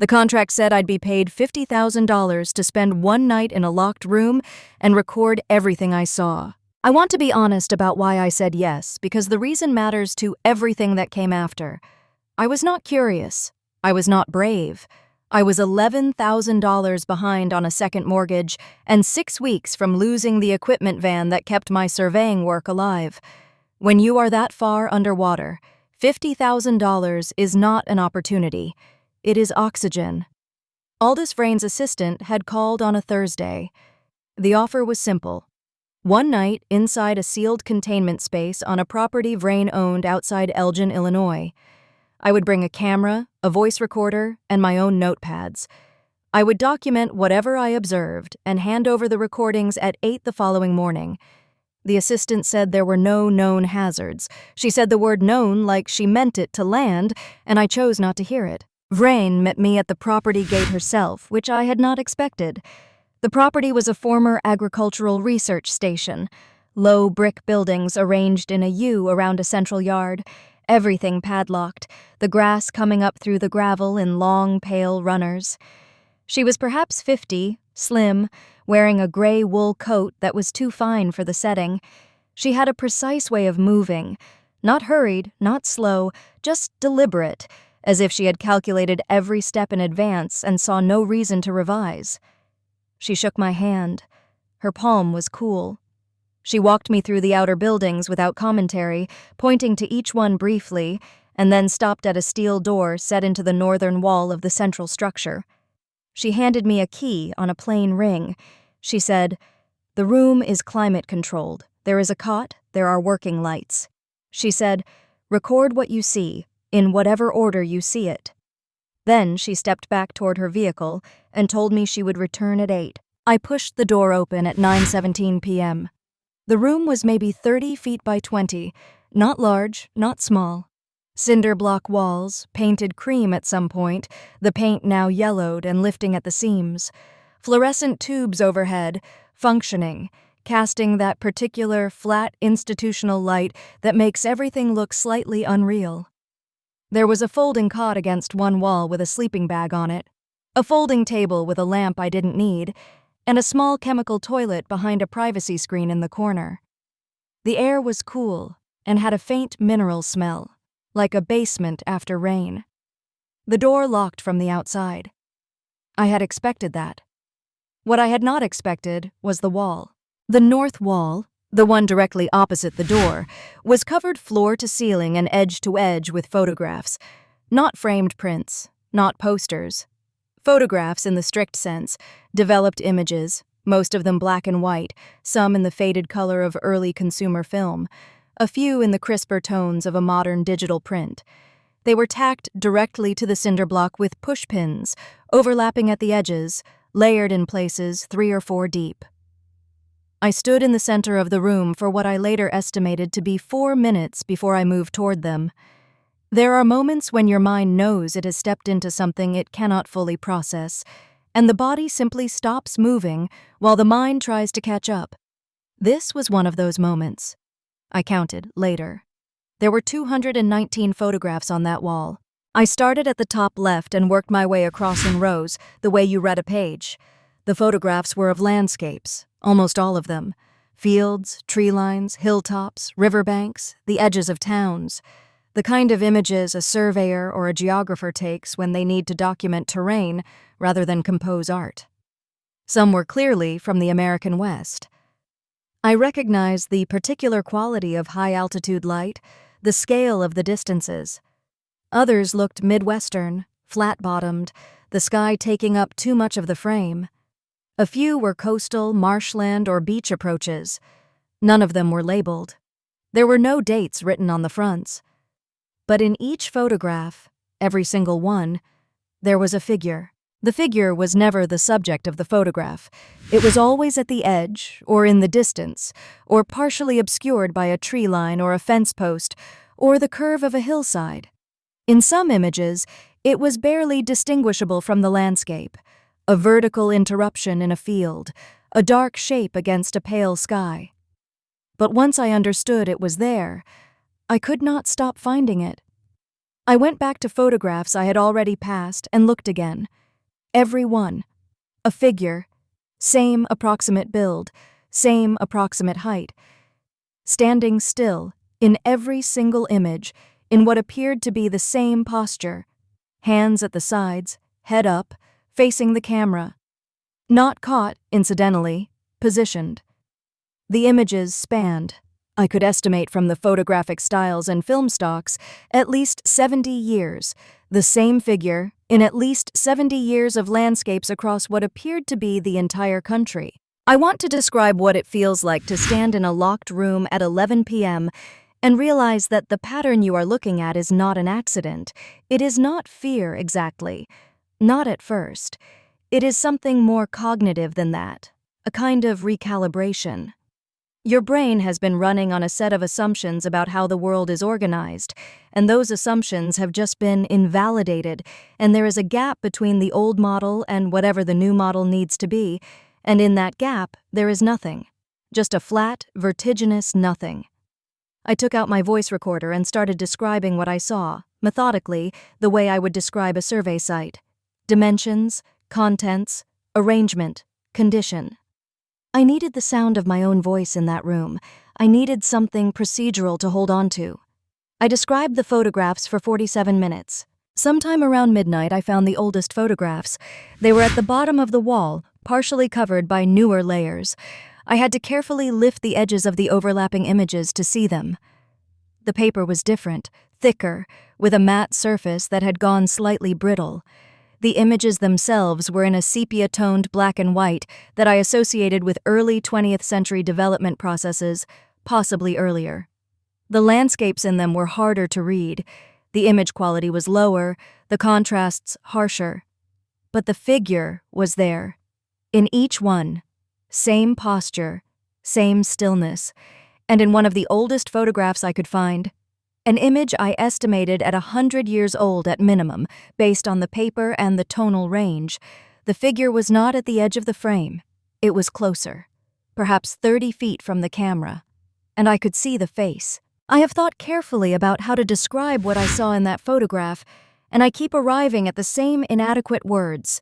The contract said I'd be paid $50,000 to spend one night in a locked room and record everything I saw. I want to be honest about why I said yes, because the reason matters to everything that came after. I was not curious. I was not brave. I was $11,000 behind on a second mortgage and 6 weeks from losing the equipment van that kept my surveying work alive. When you are that far underwater, $50,000 is not an opportunity. It is oxygen. Aldous Vrain's assistant had called on a Thursday. The offer was simple. One night inside a sealed containment space on a property Vrain owned outside Elgin, Illinois. I would bring a camera, a voice recorder, and my own notepads. I would document whatever I observed and hand over the recordings at 8 the following morning. The assistant said there were no known hazards. She said the word known like she meant it to land, and I chose not to hear it. Vrain met me at the property gate herself, which I had not expected. The property was a former agricultural research station. Low brick buildings arranged in a U around a central yard, everything padlocked, the grass coming up through the gravel in long, pale runners. She was perhaps 50, slim, wearing a gray wool coat that was too fine for the setting. She had a precise way of moving, not hurried, not slow, just deliberate, as if she had calculated every step in advance and saw no reason to revise. She shook my hand. Her palm was cool. She walked me through the outer buildings without commentary, pointing to each one briefly, and then stopped at a steel door set into the northern wall of the central structure. She handed me a key on a plain ring. She said, "The room is climate-controlled. There is a cot, there are working lights." She said, "Record what you see, in whatever order you see it." Then she stepped back toward her vehicle and told me she would return at 8. I pushed the door open at 9:17 p.m. The room was maybe 30 feet by 20, not large, not small. Cinder block walls, painted cream at some point, the paint now yellowed and lifting at the seams. Fluorescent tubes overhead, functioning, casting that particular flat institutional light that makes everything look slightly unreal. There was a folding cot against one wall with a sleeping bag on it, a folding table with a lamp I didn't need, and a small chemical toilet behind a privacy screen in the corner. The air was cool and had a faint mineral smell, like a basement after rain. The door locked from the outside. I had expected that. What I had not expected was the wall. The north wall, the one directly opposite the door, was covered floor to ceiling and edge to edge with photographs. Not framed prints, not posters. Photographs in the strict sense, developed images, most of them black and white, some in the faded color of early consumer film, a few in the crisper tones of a modern digital print. They were tacked directly to the cinder block with push pins, overlapping at the edges, layered in places 3 or 4 deep. I stood in the center of the room for what I later estimated to be 4 minutes before I moved toward them. There are moments when your mind knows it has stepped into something it cannot fully process, and the body simply stops moving while the mind tries to catch up. This was one of those moments. I counted later. There were 219 photographs on that wall. I started at the top left and worked my way across in rows, the way you read a page. The photographs were of landscapes, almost all of them. Fields, tree lines, hilltops, riverbanks, the edges of towns. The kind of images a surveyor or a geographer takes when they need to document terrain rather than compose art. Some were clearly from the American West. I recognized the particular quality of high-altitude light, the scale of the distances. Others looked Midwestern, flat-bottomed, the sky taking up too much of the frame. A few were coastal, marshland, or beach approaches. None of them were labeled. There were no dates written on the fronts. But in each photograph, every single one, there was a figure. The figure was never the subject of the photograph. It was always at the edge, or in the distance, or partially obscured by a tree line or a fence post, or the curve of a hillside. In some images, it was barely distinguishable from the landscape, a vertical interruption in a field, a dark shape against a pale sky. But once I understood it was there, I could not stop finding it. I went back to photographs I had already passed and looked again. Every one. A figure. Same approximate build. Same approximate height. Standing still, in every single image, in what appeared to be the same posture. Hands at the sides, head up, facing the camera. Not caught, incidentally, positioned. The images spanned. I could estimate from the photographic styles and film stocks at least 70 years, the same figure in at least 70 years of landscapes across what appeared to be the entire country. I want to describe what it feels like to stand in a locked room at 11 p.m. and realize that the pattern you are looking at is not an accident. It is not fear exactly. Not at first. It is something more cognitive than that, a kind of recalibration. Your brain has been running on a set of assumptions about how the world is organized, and those assumptions have just been invalidated, and there is a gap between the old model and whatever the new model needs to be, and in that gap, there is nothing. Just a flat, vertiginous nothing. I took out my voice recorder and started describing what I saw, methodically, the way I would describe a survey site. Dimensions, contents, arrangement, condition. I needed the sound of my own voice in that room. I needed something procedural to hold on to. I described the photographs for 47 minutes. Sometime around midnight, I found the oldest photographs. They were at the bottom of the wall, partially covered by newer layers. I had to carefully lift the edges of the overlapping images to see them. The paper was different, thicker, with a matte surface that had gone slightly brittle. The images themselves were in a sepia-toned black and white that I associated with early 20th century development processes, possibly earlier. The landscapes in them were harder to read. The image quality was lower, the contrasts harsher. But the figure was there. In each one, same posture, same stillness, and in one of the oldest photographs I could find, an image I estimated at 100 years old at minimum, based on the paper and the tonal range. The figure was not at the edge of the frame. It was closer, perhaps 30 feet from the camera, and I could see the face. I have thought carefully about how to describe what I saw in that photograph, and I keep arriving at the same inadequate words.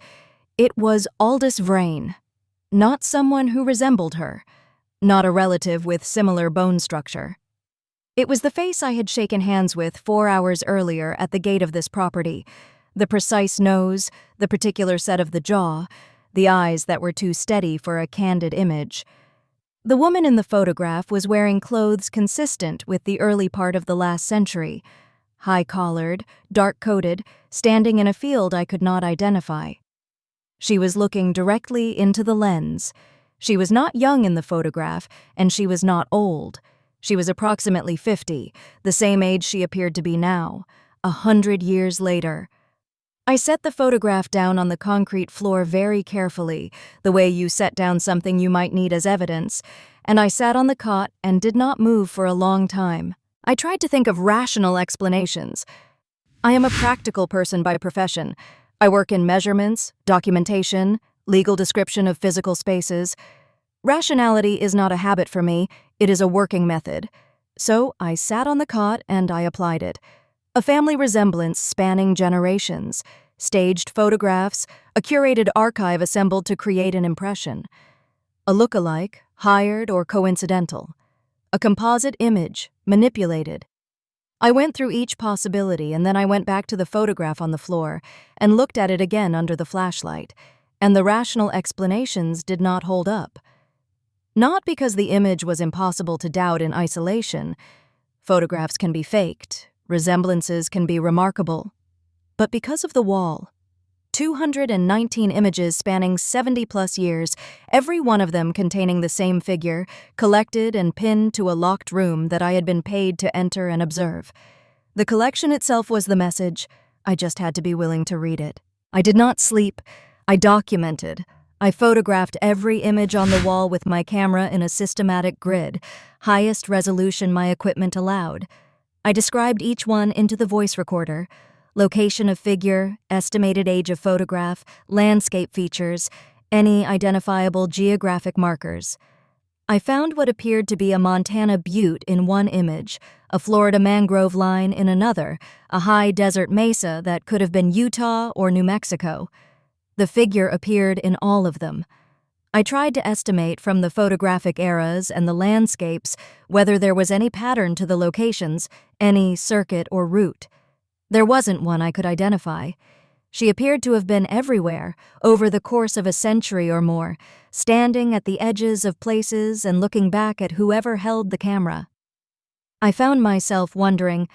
It was Aldous Vrain, not someone who resembled her, not a relative with similar bone structure. It was the face I had shaken hands with 4 hours earlier at the gate of this property. The precise nose, the particular set of the jaw, the eyes that were too steady for a candid image. The woman in the photograph was wearing clothes consistent with the early part of the last century. High-collared, dark-coated, standing in a field I could not identify. She was looking directly into the lens. She was not young in the photograph, and she was not old. She was approximately 50, the same age she appeared to be now, 100 years later. I set the photograph down on the concrete floor very carefully, the way you set down something you might need as evidence, and I sat on the cot and did not move for a long time. I tried to think of rational explanations. I am a practical person by profession. I work in measurements, documentation, legal description of physical spaces. Rationality is not a habit for me, it is a working method. So I sat on the cot and I applied it. A family resemblance spanning generations, staged photographs, a curated archive assembled to create an impression. A look-alike, hired or coincidental. A composite image, manipulated. I went through each possibility and then I went back to the photograph on the floor and looked at it again under the flashlight, and the rational explanations did not hold up. Not because the image was impossible to doubt in isolation. Photographs can be faked, resemblances can be remarkable. But because of the wall. 219 images spanning 70-plus years, every one of them containing the same figure, collected and pinned to a locked room that I had been paid to enter and observe. The collection itself was the message. I just had to be willing to read it. I did not sleep. I documented. I photographed every image on the wall with my camera in a systematic grid, highest resolution my equipment allowed. I described each one into the voice recorder. Location of figure, estimated age of photograph, landscape features, any identifiable geographic markers. I found what appeared to be a Montana butte in one image, a Florida mangrove line in another, a high desert mesa that could have been Utah or New Mexico. The figure appeared in all of them. I tried to estimate from the photographic eras and the landscapes whether there was any pattern to the locations, any circuit or route. There wasn't one I could identify. She appeared to have been everywhere, over the course of a century or more, standing at the edges of places and looking back at whoever held the camera. I found myself wondering,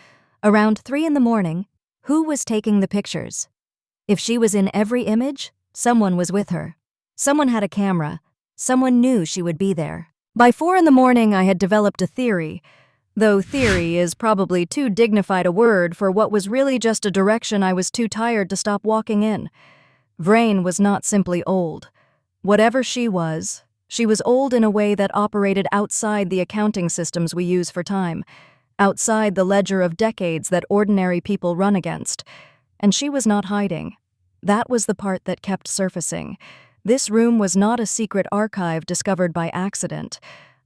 around 3 a.m, who was taking the pictures? If she was in every image, someone was with her. Someone had a camera. Someone knew she would be there. By 4 a.m, I had developed a theory, though theory is probably too dignified a word for what was really just a direction I was too tired to stop walking in. Vrain was not simply old. Whatever she was old in a way that operated outside the accounting systems we use for time, outside the ledger of decades that ordinary people run against. And she was not hiding. That was the part that kept surfacing. This room was not a secret archive discovered by accident.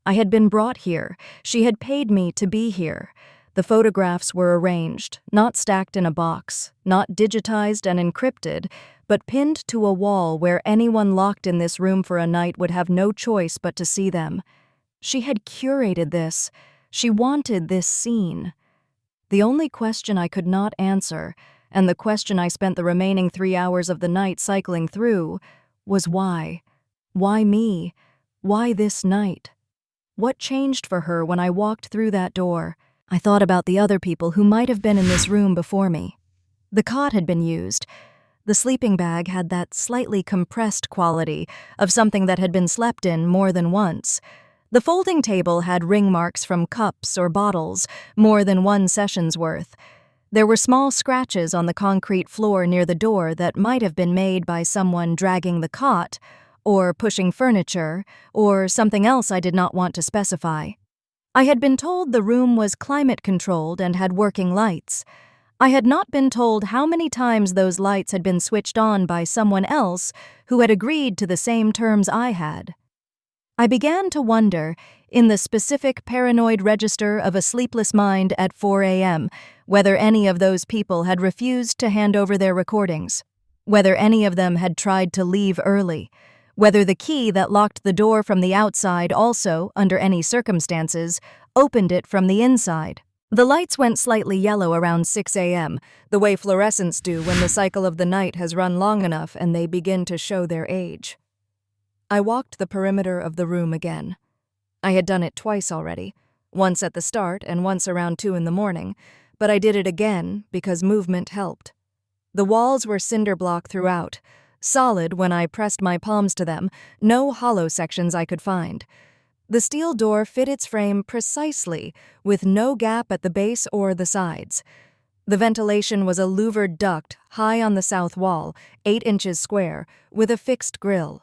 I had been brought here. She had paid me to be here. The photographs were arranged, not stacked in a box, not digitized and encrypted, but pinned to a wall where anyone locked in this room for a night would have no choice but to see them. She had curated this. She wanted this scene. The only question I could not answer, and the question I spent the remaining 3 hours of the night cycling through, was why? Why me? Why this night? What changed for her when I walked through that door? I thought about the other people who might have been in this room before me. The cot had been used. The sleeping bag had that slightly compressed quality of something that had been slept in more than once. The folding table had ring marks from cups or bottles, more than one session's worth. There were small scratches on the concrete floor near the door that might have been made by someone dragging the cot, or pushing furniture, or something else I did not want to specify. I had been told the room was climate-controlled and had working lights. I had not been told how many times those lights had been switched on by someone else who had agreed to the same terms I had. I began to wonder, in the specific paranoid register of a sleepless mind at 4 a.m., whether any of those people had refused to hand over their recordings, whether any of them had tried to leave early, whether the key that locked the door from the outside also, under any circumstances, opened it from the inside. The lights went slightly yellow around 6 a.m., the way fluorescents do when the cycle of the night has run long enough and they begin to show their age. I walked the perimeter of the room again. I had done it twice already, once at the start and once around 2 a.m, but I did it again because movement helped. The walls were cinder block throughout, solid when I pressed my palms to them, no hollow sections I could find. The steel door fit its frame precisely, with no gap at the base or the sides. The ventilation was a louvered duct high on the south wall, 8 inches square, with a fixed grill.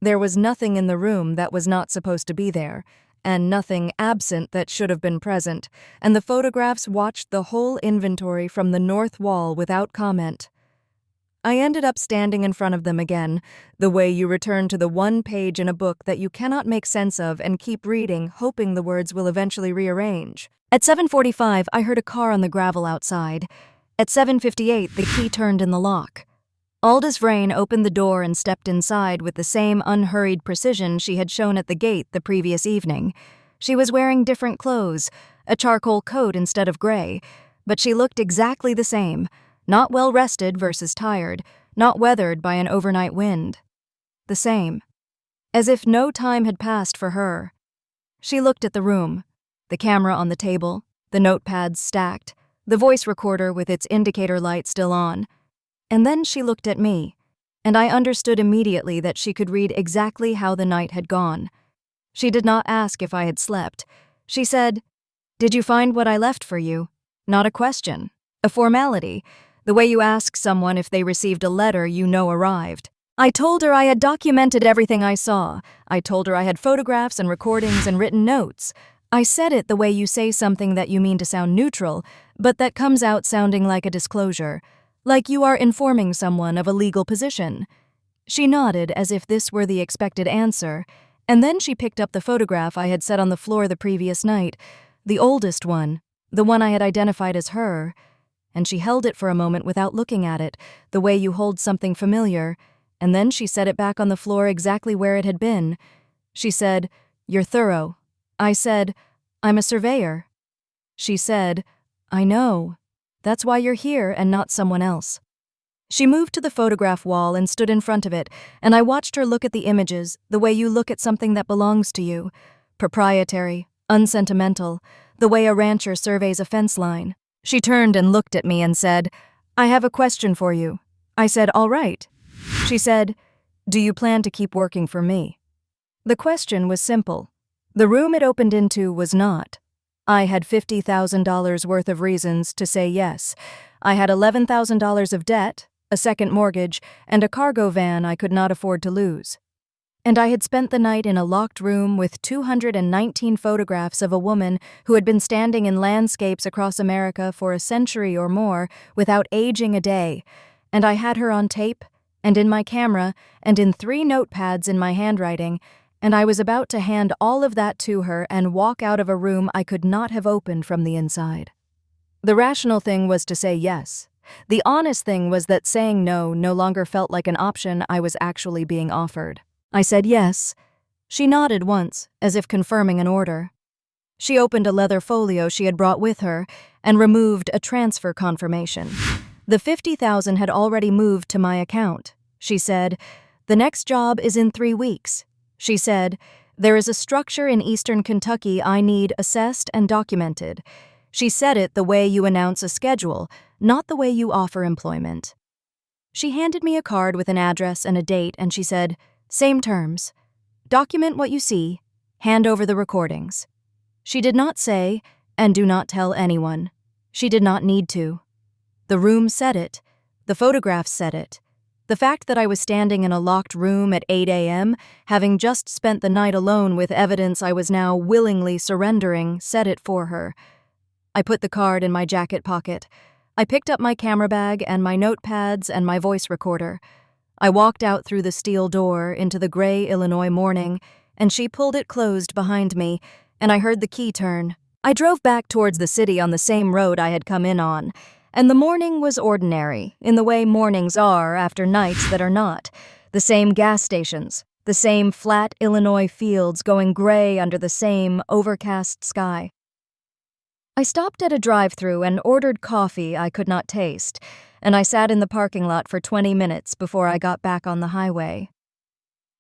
There was nothing in the room that was not supposed to be there, and nothing absent that should have been present, and the photographs watched the whole inventory from the north wall without comment. I ended up standing in front of them again, the way you return to the one page in a book that you cannot make sense of and keep reading, hoping the words will eventually rearrange. At 7:45, I heard a car on the gravel outside. At 7:58, the key turned in the lock. Aldous Vrain opened the door and stepped inside with the same unhurried precision she had shown at the gate the previous evening. She was wearing different clothes, a charcoal coat instead of gray, but she looked exactly the same, not well rested versus tired, not weathered by an overnight wind. The same. As if no time had passed for her. She looked at the room, the camera on the table, the notepads stacked, the voice recorder with its indicator light still on. And then she looked at me, and I understood immediately that she could read exactly how the night had gone. She did not ask if I had slept. She said, "Did you find what I left for you?" Not a question, a formality, the way you ask someone if they received a letter you know arrived. I told her I had documented everything I saw. I told her I had photographs and recordings and written notes. I said it the way you say something that you mean to sound neutral, but that comes out sounding like a disclosure. Like you are informing someone of a legal position. She nodded as if this were the expected answer, and then she picked up the photograph I had set on the floor the previous night, the oldest one, the one I had identified as her, and she held it for a moment without looking at it, the way you hold something familiar, and then she set it back on the floor exactly where it had been. She said, "You're thorough." I said, "I'm a surveyor." She said, "I know. That's why you're here and not someone else." She moved to the photograph wall and stood in front of it, and I watched her look at the images, the way you look at something that belongs to you. Proprietary, unsentimental, the way a rancher surveys a fence line. She turned and looked at me and said, "I have a question for you." I said, "All right." She said, "Do you plan to keep working for me?" The question was simple. The room it opened into was not. I had $50,000 worth of reasons to say yes. I had $11,000 of debt, a second mortgage, and a cargo van I could not afford to lose. And I had spent the night in a locked room with 219 photographs of a woman who had been standing in landscapes across America for a century or more without aging a day, and I had her on tape, and in my camera, and in 3 notepads in my handwriting, and I was about to hand all of that to her and walk out of a room I could not have opened from the inside. The rational thing was to say yes. The honest thing was that saying no longer felt like an option I was actually being offered. I said yes. She nodded once, as if confirming an order. She opened a leather folio she had brought with her and removed a transfer confirmation. The $50,000 had already moved to my account. She said, "The next job is in 3 weeks. She said, "There is a structure in eastern Kentucky I need assessed and documented." She said it the way you announce a schedule, not the way you offer employment. She handed me a card with an address and a date, and she said, "Same terms. Document what you see. Hand over the recordings." She did not say, "And do not tell anyone." She did not need to. The room said it. The photographs said it. The fact that I was standing in a locked room at 8 a.m., having just spent the night alone with evidence I was now willingly surrendering, said it for her. I put the card in my jacket pocket. I picked up my camera bag and my notepads and my voice recorder. I walked out through the steel door into the gray Illinois morning, and she pulled it closed behind me, and I heard the key turn. I drove back towards the city on the same road I had come in on, and the morning was ordinary, in the way mornings are after nights that are not. The same gas stations, the same flat Illinois fields going gray under the same overcast sky. I stopped at a drive-thru and ordered coffee I could not taste, and I sat in the parking lot for 20 minutes before I got back on the highway.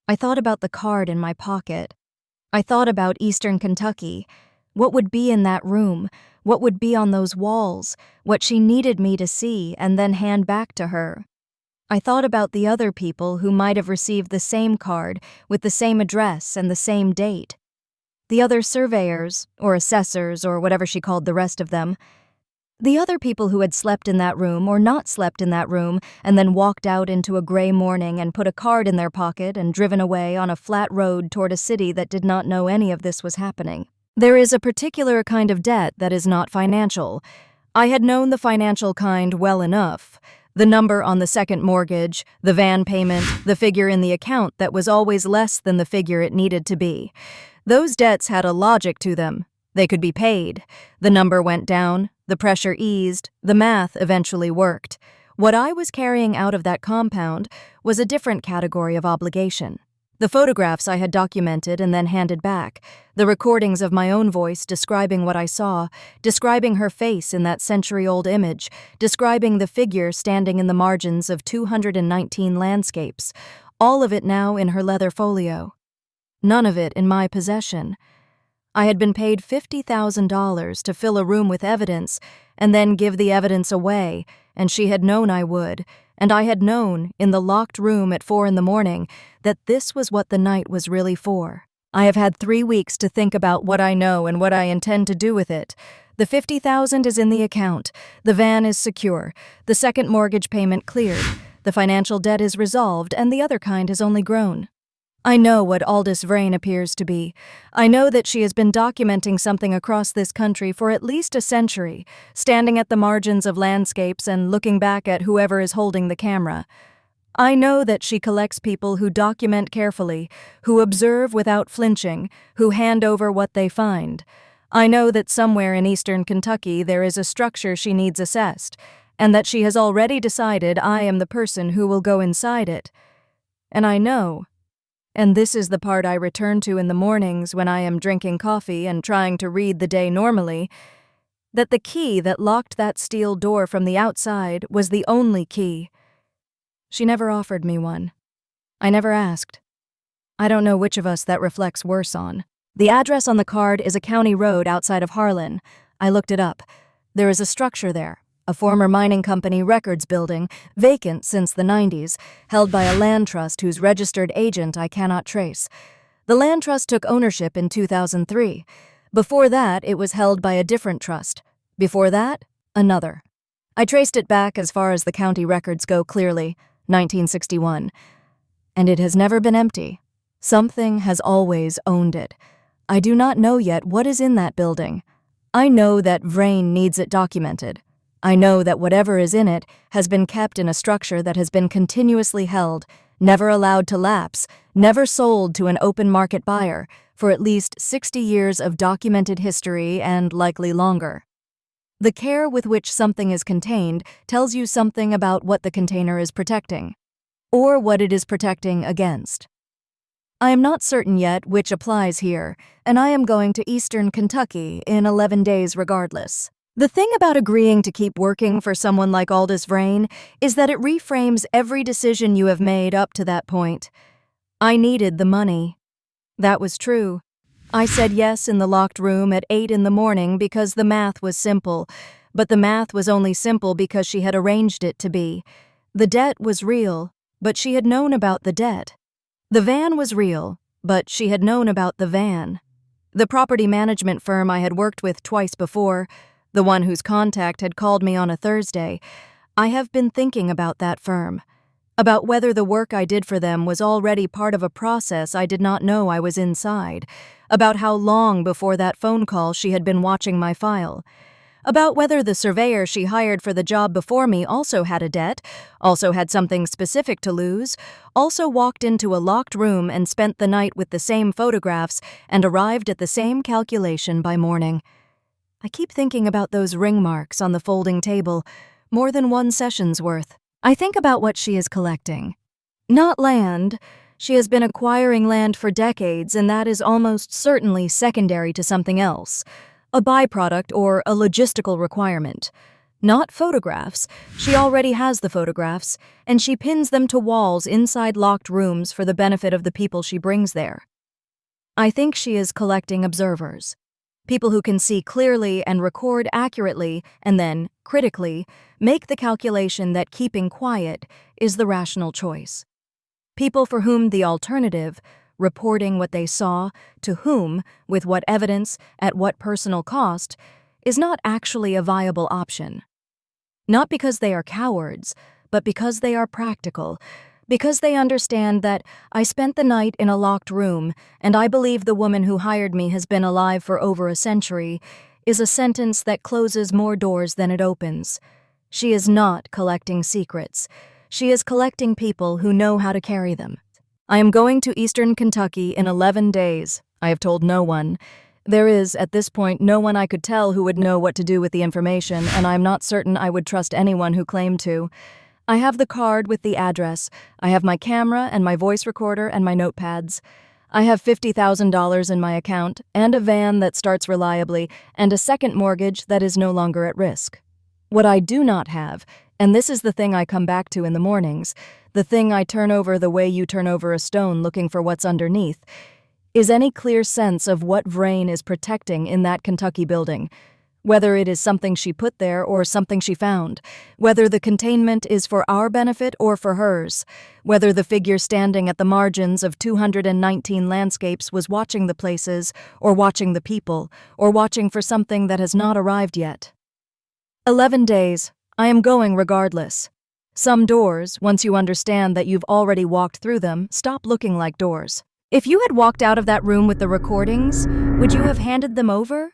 I thought about the card in my pocket. I thought about Eastern Kentucky. What would be in that room? What would be on those walls? What she needed me to see and then hand back to her? I thought about the other people who might have received the same card with the same address and the same date. The other surveyors, or assessors, or whatever she called the rest of them. The other people who had slept in that room or not slept in that room and then walked out into a gray morning and put a card in their pocket and driven away on a flat road toward a city that did not know any of this was happening. There is a particular kind of debt that is not financial. I had known the financial kind well enough. The number on the second mortgage, the van payment, the figure in the account that was always less than the figure it needed to be. Those debts had a logic to them. They could be paid. The number went down, the pressure eased, the math eventually worked. What I was carrying out of that compound was a different category of obligation. The photographs I had documented and then handed back, the recordings of my own voice describing what I saw, describing her face in that century-old image, describing the figure standing in the margins of 219 landscapes, all of it now in her leather folio. None of it in my possession. I had been paid $50,000 to fill a room with evidence and then give the evidence away, and she had known I would, and I had known, in the locked room at 4 a.m, that this was what the night was really for. I have had 3 weeks to think about what I know and what I intend to do with it. The $50,000 is in the account. The van is secure. The second mortgage payment cleared. The financial debt is resolved, and the other kind has only grown. I know what Aldous Vrain appears to be. I know that she has been documenting something across this country for at least a century, standing at the margins of landscapes and looking back at whoever is holding the camera. I know that she collects people who document carefully, who observe without flinching, who hand over what they find. I know that somewhere in eastern Kentucky there is a structure she needs assessed, and that she has already decided I am the person who will go inside it. And I know, and this is the part I return to in the mornings when I am drinking coffee and trying to read the day normally, that the key that locked that steel door from the outside was the only key. She never offered me one. I never asked. I don't know which of us that reflects worse on. The address on the card is a county road outside of Harlan. I looked it up. There is a structure there, a former mining company records building, vacant since the 90s, held by a land trust whose registered agent I cannot trace. The land trust took ownership in 2003. Before that, it was held by a different trust. Before that, another. I traced it back as far as the county records go clearly, 1961. And it has never been empty. Something has always owned it. I do not know yet what is in that building. I know that Vrain needs it documented. I know that whatever is in it has been kept in a structure that has been continuously held, never allowed to lapse, never sold to an open market buyer, for at least 60 years of documented history and likely longer. The care with which something is contained tells you something about what the container is protecting, or what it is protecting against. I am not certain yet which applies here, and I am going to eastern Kentucky in 11 days regardless. The thing about agreeing to keep working for someone like Aldous Vrain is that it reframes every decision you have made up to that point. I needed the money. That was true. I said yes in the locked room at 8 in the morning because the math was simple, but the math was only simple because she had arranged it to be. The debt was real, but she had known about the debt. The van was real, but she had known about the van. The property management firm I had worked with twice before, the one whose contact had called me on a Thursday, I have been thinking about that firm, about whether the work I did for them was already part of a process I did not know I was inside, about how long before that phone call she had been watching my file, about whether the surveyor she hired for the job before me also had a debt, also had something specific to lose, also walked into a locked room and spent the night with the same photographs and arrived at the same calculation by morning. I keep thinking about those ring marks on the folding table, more than one session's worth. I think about what she is collecting. Not land. She has been acquiring land for decades, and that is almost certainly secondary to something else, a byproduct or a logistical requirement. Not photographs. She already has the photographs, and she pins them to walls inside locked rooms for the benefit of the people she brings there. I think she is collecting observers. People who can see clearly and record accurately, and then, critically, make the calculation that keeping quiet is the rational choice. People for whom the alternative, reporting what they saw, to whom, with what evidence, at what personal cost, is not actually a viable option. Not because they are cowards, but because they are practical, because they understand that I spent the night in a locked room, and I believe the woman who hired me has been alive for over a century, is a sentence that closes more doors than it opens. She is not collecting secrets. She is collecting people who know how to carry them. I am going to eastern Kentucky in 11 days. I have told no one. There is, at this point, no one I could tell who would know what to do with the information, and I am not certain I would trust anyone who claimed to. I have the card with the address. I have my camera and my voice recorder and my notepads. I have $50,000 in my account, and a van that starts reliably, and a second mortgage that is no longer at risk. What I do not have, and this is the thing I come back to in the mornings, the thing I turn over the way you turn over a stone looking for what's underneath, is any clear sense of what Vrain is protecting in that Kentucky building, whether it is something she put there or something she found, whether the containment is for our benefit or for hers, whether the figure standing at the margins of 219 landscapes was watching the places, or watching the people, or watching for something that has not arrived yet. 11 days. I am going regardless. Some doors, once you understand that you've already walked through them, stop looking like doors. If you had walked out of that room with the recordings, would you have handed them over?